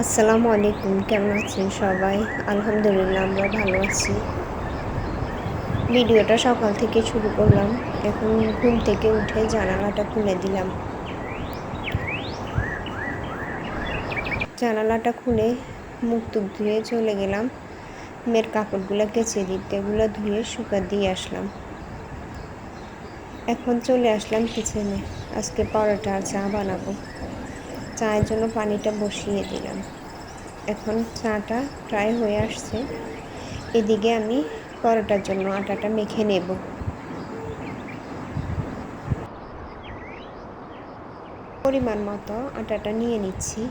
আসসালামু আলাইকুম, কেমন আছেন সবাই? আলহামদুলিল্লাহ আমরা ভালো আছি। ভিডিওটা সকাল থেকে শুরু করলাম। এখন ঘুম থেকে উঠে জানালাটা খুলে দিলাম। জানালাটা খুলে মুখ টুক ধুয়ে চলে গেলাম মেয়ের কাপড়গুলো কেচে দিতে। এগুলো ধুয়ে শুকা দিয়ে আসলাম। এখন চলে আসলাম কিচেনে। আজকে পরোটা আর চা বানাবো। চায়ের জন্য পানিটা বসিয়ে দিলাম। এখন চাটা প্রায় হয়ে আসছে। এদিকে আমি পরোটার জন্য আটাটা মেখে নেব। পরিমাণ মতো আটাটা নিয়ে নিচ্ছি,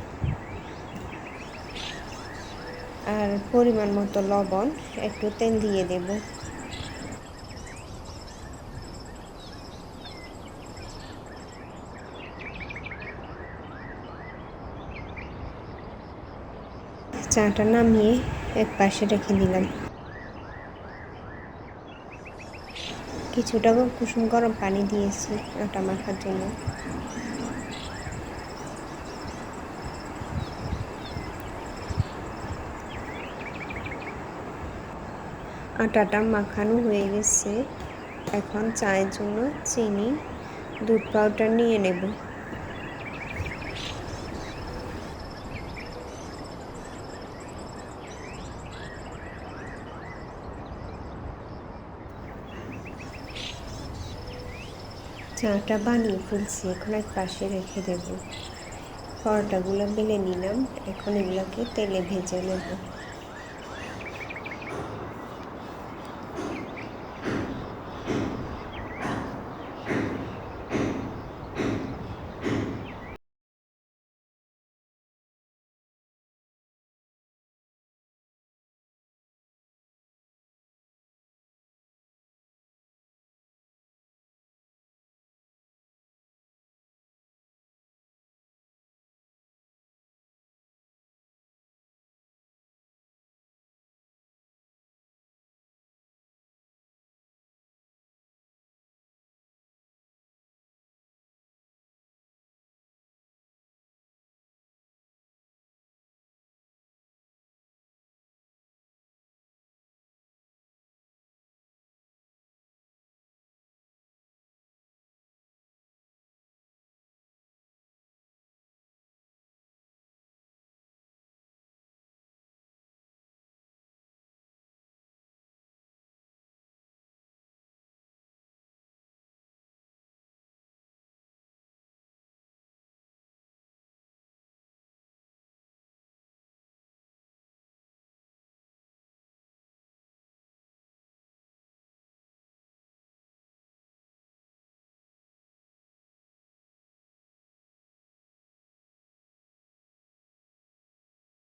আর পরিমাণ মতো লবণ, একটু তেল দিয়ে দেব। চাটা নামিয়ে এক পাশে রেখে দিলাম। কিছুটা কুসুম গরম পানি দিয়েছি আটা মাখার জন্য। আটাটা মাখানো হয়ে গেছে। এখন চায়ের জন্য চিনি, দুধ পাউডার নিয়ে নেব। চাটা বানিয়ে ফেলছি, এখন এক পাশে রেখে দেব। পরোটাগুলো বেলে নিলাম, এখন এগুলোকে তেলে ভেজে নেব।